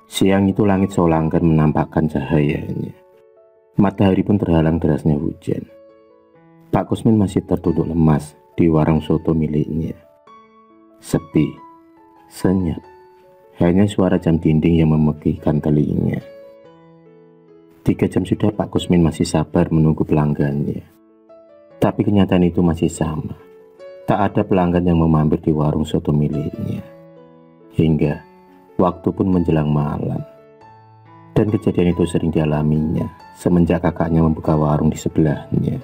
Siang itu langit solangkan menampakkan cahayanya. Matahari pun terhalang derasnya hujan. Pak Kusmin masih tertunduk lemas di warung soto miliknya. Sepi, senyap, hanya suara jam dinding yang memekikkan telinga. 3 jam sudah Pak Kusmin masih sabar menunggu pelanggannya. Tapi kenyataan itu masih sama. Tak ada pelanggan yang memampir di warung soto miliknya. Hingga waktu pun menjelang malam. Dan kejadian itu sering dialaminya semenjak kakaknya membuka warung di sebelahnya.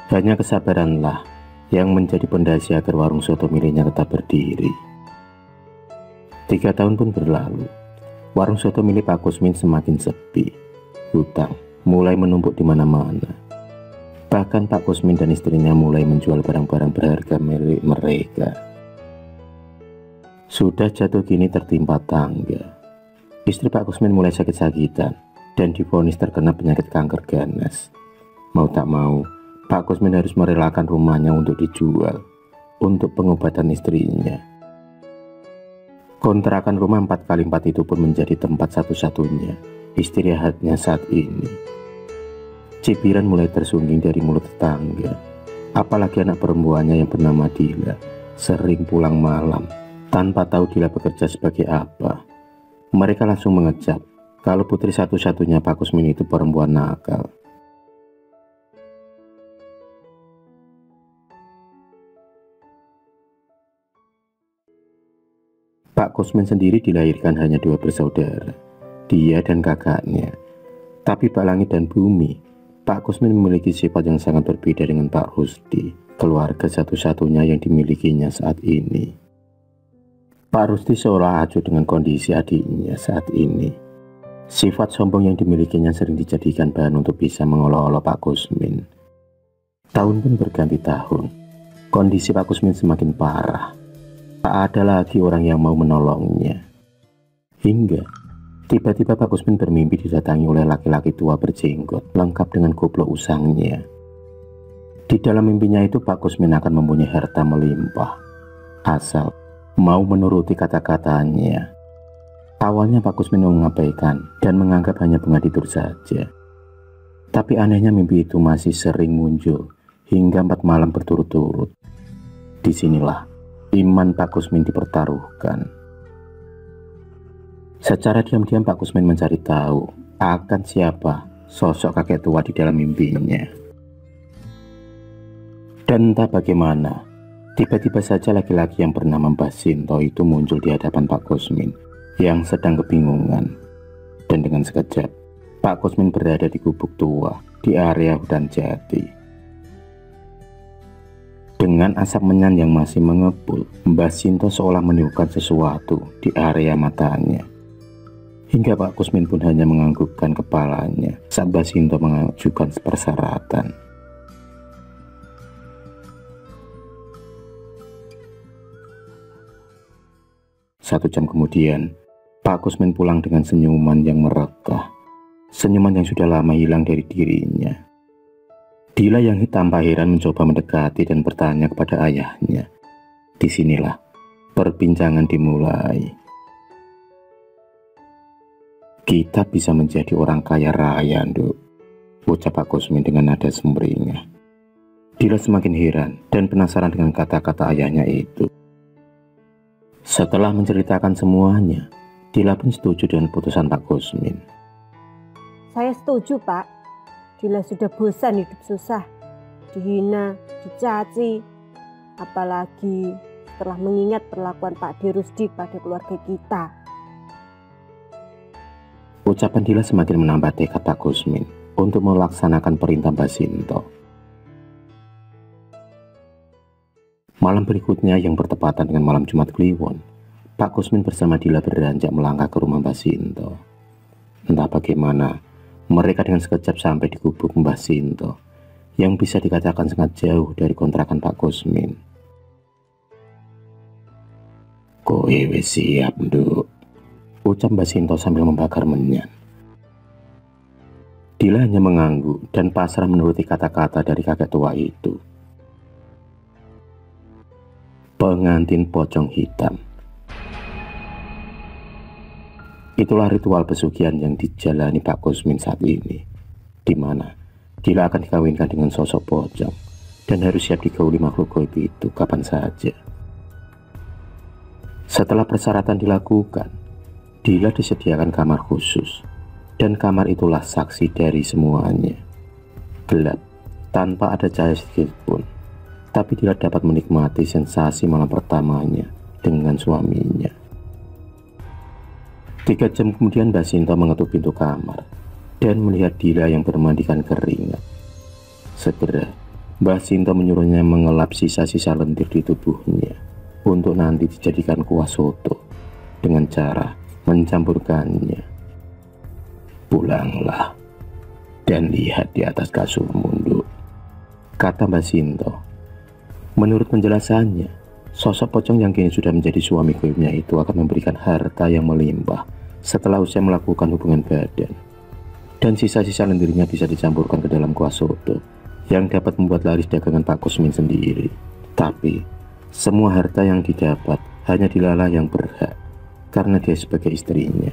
Hanya kesabaranlah yang menjadi pondasi agar warung soto miliknya tetap berdiri. 3 tahun pun berlalu. Warung soto milik Pak Kusmin semakin sepi. Hutang mulai menumpuk di mana-mana. Bahkan Pak Kusmin dan istrinya mulai menjual barang-barang berharga milik mereka. Sudah jatuh gini tertimpa tangga. Istri Pak Kusmin mulai sakit-sakitan dan divonis terkena penyakit kanker ganas. Mau tak mau, Pak Kusmin harus merelakan rumahnya untuk dijual untuk pengobatan istrinya. Kontrakan rumah 4x4 itu pun menjadi tempat satu-satunya istirahatnya saat ini. Cibiran mulai tersungging dari mulut tetangga. Apalagi anak perempuannya yang bernama Dila sering pulang malam tanpa tahu Dila bekerja sebagai apa. Mereka langsung mengecap kalau putri satu-satunya Pak Kusmin itu perempuan nakal. Pak Kusmin sendiri dilahirkan hanya 2 bersaudara, dia dan kakaknya. Tapi Pak Langit dan Bumi, Pak Kusmin memiliki sifat yang sangat berbeda dengan Pak Rusdi, keluarga satu-satunya yang dimilikinya saat ini. Pak Rusdi seolah acuh dengan kondisi adiknya saat ini. Sifat sombong yang dimilikinya sering dijadikan bahan untuk bisa mengolok-olok Pak Kusmin. Tahun pun berganti tahun. Kondisi Pak Kusmin semakin parah. Tak ada lagi orang yang mau menolongnya. Hingga tiba-tiba Pak Kusmin bermimpi didatangi oleh laki-laki tua berjenggot lengkap dengan goblok usangnya. Di dalam mimpinya itu Pak Kusmin akan mempunyai harta melimpah asal mau menuruti kata-katanya. Awalnya Pak Kusmin mengabaikan dan menganggap hanya bunga tidur saja. Tapi anehnya mimpi itu masih sering muncul hingga 4 malam berturut-turut. Disinilah iman Pak Kusmin dipertaruhkan. Secara diam-diam Pak Kusmin mencari tahu akan siapa sosok kakek tua di dalam mimpinya. Dan entah bagaimana, tiba-tiba saja laki-laki yang bernama Mbah Sinto itu muncul di hadapan Pak Kusmin yang sedang kebingungan. Dan dengan sekejap, Pak Kusmin berada di gubuk tua di area hutan jati. Dengan asap menyan yang masih mengepul, Mbah Sinto seolah meniupkan sesuatu di area matanya. Hingga Pak Kusmin pun hanya menganggukkan kepalanya saat Mbah Sinto mengajukan persyaratan. 1 jam kemudian, Pak Kusmin pulang dengan senyuman yang merekah. Senyuman yang sudah lama hilang dari dirinya. Dila yang tanpa heran mencoba mendekati dan bertanya kepada ayahnya. Disinilah perbincangan dimulai. Kita bisa menjadi orang kaya raya, Nduk, ucap Pak Kusmin dengan nada sumringah. Dila semakin heran dan penasaran dengan kata-kata ayahnya itu. Setelah menceritakan semuanya, Dila pun setuju dengan putusan Pak Kusmin. Saya setuju, Pak. Dila sudah bosan hidup susah, dihina, dicaci. Apalagi setelah mengingat perlakuan Pak Rusdi pada keluarga kita. Ucapan Dila semakin menambah tekad Pak Kusmin untuk melaksanakan perintah Mbah Sinto. Malam berikutnya yang bertepatan dengan malam Jumat Kliwon, Pak Kusmin bersama Dila beranjak melangkah ke rumah Mbah Sinto. Entah bagaimana, mereka dengan sekejap sampai di gubuk Mbah Sinto, yang bisa dikatakan sangat jauh dari kontrakan Pak Kusmin. Kowe wis siap, Nduk, ucap Mbah Sinto sambil membakar menyan. Dila hanya mengangguk dan pasrah menuruti kata-kata dari kakek tua itu. Pengantin pocong hitam. Itulah ritual pesugihan yang dijalani Pak Kusmin saat ini, di mana Dila akan dikawinkan dengan sosok pocong dan harus siap digauli makhluk gaib itu kapan saja. Setelah persyaratan dilakukan, Dila disediakan kamar khusus, dan kamar itulah saksi dari semuanya. Gelap, tanpa ada cahaya sedikit pun, tapi Dila dapat menikmati sensasi malam pertamanya dengan suaminya. 3 jam kemudian Mbak Sinta mengetuk pintu kamar dan melihat Dila yang bermandikan keringat. Segera Mbak Sinta menyuruhnya mengelap sisa-sisa lendir di tubuhnya untuk nanti dijadikan kuah soto dengan cara mencampurkannya. Pulanglah dan lihat di atas kasurmu, Nduk, kata Mbak Sinta. Menurut penjelasannya, sosok pocong yang kini sudah menjadi suami gaibnya itu akan memberikan harta yang melimpah setelah usai melakukan hubungan badan. Dan sisa-sisa lendirnya bisa dicampurkan ke dalam kuah soto yang dapat membuat laris dagangan Pak Kusmin sendiri. Tapi, semua harta yang didapat hanya Dila yang berhak karena dia sebagai istrinya.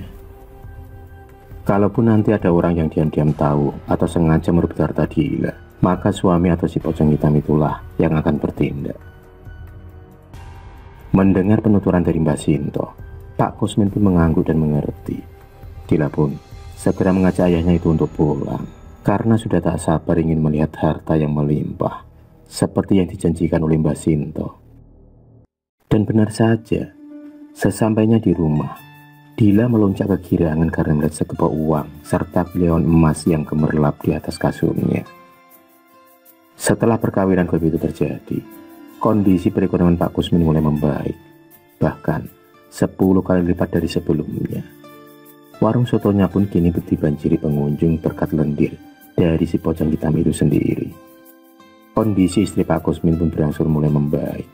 Kalaupun nanti ada orang yang diam-diam tahu atau sengaja merebut harta Dila, maka suami atau si pocong hitam itulah yang akan bertindak. Mendengar penuturan dari Mbak Sinta, Pak Kusmin pun mengangguk dan mengerti. Dila pun segera mengajak ayahnya itu untuk pulang, karena sudah tak sabar ingin melihat harta yang melimpah, seperti yang dijanjikan oleh Mbak Sinta. Dan benar saja, sesampainya di rumah, Dila melonjak kegirangan karena melihat sekepok uang serta kleon emas yang gemerlap di atas kasurnya. Setelah perkawinan gaib itu terjadi, kondisi perekonomian Pak Kusmin mulai membaik, bahkan 10 kali lipat dari sebelumnya. Warung sotonya pun kini dibanjiri pengunjung berkat lendir dari si pocong hitam itu sendiri. Kondisi istri Pak Kusmin pun berangsur mulai membaik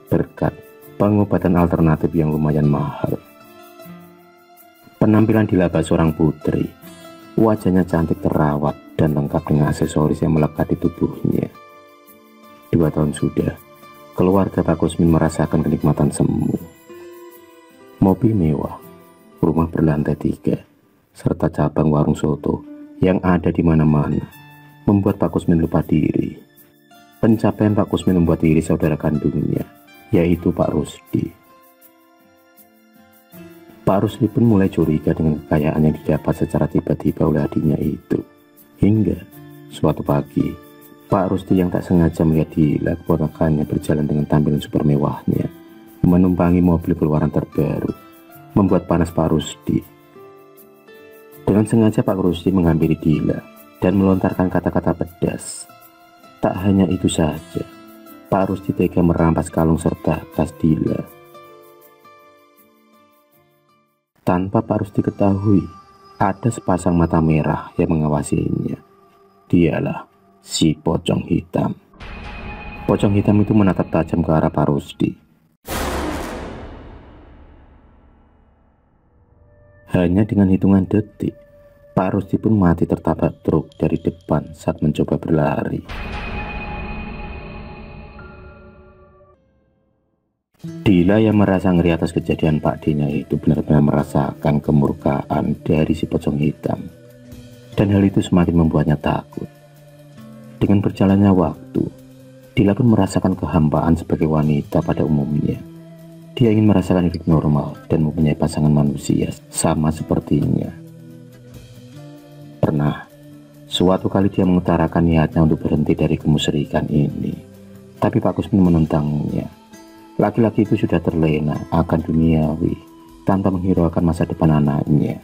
berkat pengobatan alternatif yang lumayan mahal. Penampilan Dila seorang putri, wajahnya cantik terawat dan lengkap dengan aksesoris yang melekat di tubuhnya. 2 tahun sudah, keluarga Pak Kusmin merasakan kenikmatan semu. Mobil mewah, rumah berlantai 3, serta cabang warung soto yang ada di mana-mana membuat Pak Kusmin lupa diri. Pencapaian Pak Kusmin membuat iri saudara kandungnya, yaitu Pak Rusdi. Pak Rusdi pun mulai curiga dengan kekayaan yang didapat secara tiba-tiba oleh adiknya itu. Hingga suatu pagi, Pak Rusdi yang tak sengaja melihat Dila keponakannya berjalan dengan tampilan super mewahnya, menumpangi mobil keluaran terbaru, membuat panas Pak Rusdi. Dengan sengaja Pak Rusdi menghampiri Dila dan melontarkan kata-kata pedas. Tak hanya itu saja, Pak Rusdi tega merampas kalung serta tas Dila. Tanpa Pak Rusdi ketahui, ada sepasang mata merah yang mengawasinya. Dialah si pocong hitam. Pocong hitam itu menatap tajam ke arah Pak Rusdi. Hanya dengan hitungan detik, Pak Rusdi pun mati tertabrak truk dari depan saat mencoba berlari. Dila yang merasa ngeri atas kejadian Pak D-nya itu benar-benar merasakan kemurkaan dari si pocong hitam. Dan hal itu semakin membuatnya takut. Dengan berjalannya waktu, Dila pun merasakan kehampaan sebagai wanita pada umumnya. Dia ingin merasakan hidup normal dan mempunyai pasangan manusia sama sepertinya. Pernah, suatu kali dia mengutarakan niatnya untuk berhenti dari kemusyrikan ini. Tapi Pak Kusmin menentangnya. Laki-laki itu sudah terlena akan duniawi tanpa menghiraukan masa depan anaknya.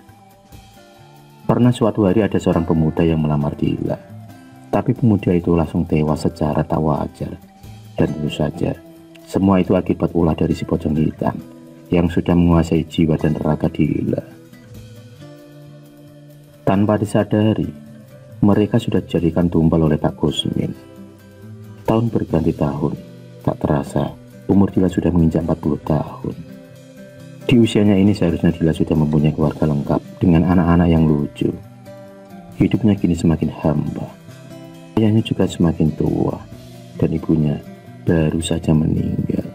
Pernah suatu hari ada seorang pemuda yang melamar Dila, tapi pemuda itu langsung tewas secara tak wajar. Dan tentu saja, semua itu akibat ulah dari si pocong hitam yang sudah menguasai jiwa dan raga Dila. Tanpa disadari, mereka sudah dijadikan tumbal oleh Pak Kusmin. Tahun berganti tahun, tak terasa umur Dila sudah menginjak 40 tahun. Di usianya ini seharusnya Dila sudah mempunyai keluarga lengkap dengan anak-anak yang lucu. Hidupnya kini semakin hamba. Ayahnya juga semakin tua dan ibunya baru saja meninggal.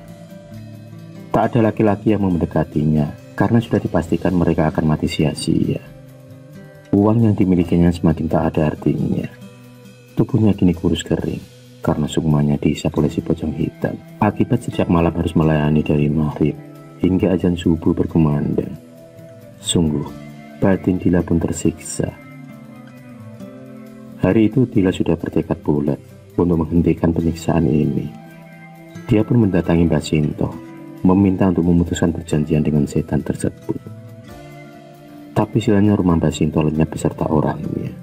Tak ada laki-laki yang mau mendekatinya karena sudah dipastikan mereka akan mati sia-sia. Uang yang dimilikinya semakin tak ada artinya. Tubuhnya kini kurus kering karena sukmanya dihisap oleh si pocong hitam. Akibat sejak malam harus melayani dari maghrib hingga azan subuh berkumandang. Sungguh, batin Dila pun tersiksa. Hari itu Dila sudah bertekad bulat untuk menghentikan penyiksaan ini. Dia pun mendatangi Mbak Sinto, meminta untuk memutuskan perjanjian dengan setan tersebut. Tapi silanya rumah Mbak Sinto lenyap beserta orangnya.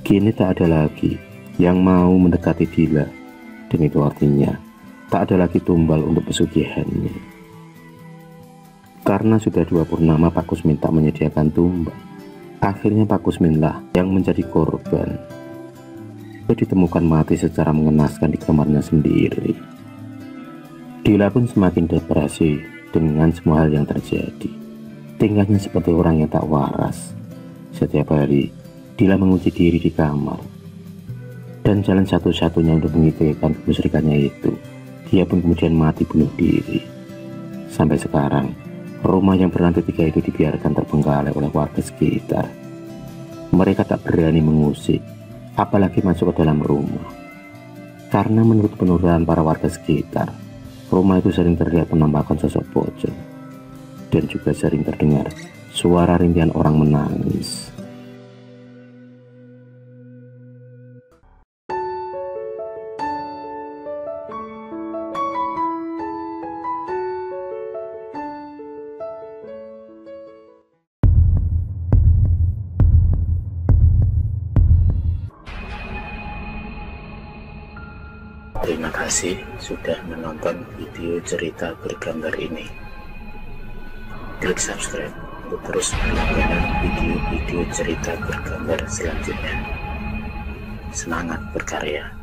Kini tak ada lagi yang mau mendekati Dila, dan itu artinya tak ada lagi tumbal untuk pesugihannya. Karena sudah 2 purnama Pak Kusmin tak menyediakan tumbal, akhirnya Pak Kusmin lah yang menjadi korban. Dia ditemukan mati secara mengenaskan di kamarnya sendiri. Dila pun semakin depresi dengan semua hal yang terjadi. Tingkahnya seperti orang yang tak waras. Setiap hari Dila menguji diri di kamar, dan jalan satu-satunya untuk menghentikan kemusyrikannya itu, dia pun kemudian mati bunuh diri. Sampai sekarang rumah yang berlantai 3 itu dibiarkan terbengkalai oleh warga sekitar. Mereka tak berani mengusik, apalagi masuk ke dalam rumah, karena menurut penuturan para warga sekitar, rumah itu sering terlihat penampakan sosok pocong, dan juga sering terdengar suara rintihan orang menangis. Terima kasih sudah menonton video cerita bergambar ini. Klik subscribe untuk terus mendapatkan video-video cerita bergambar selanjutnya. Semangat berkarya.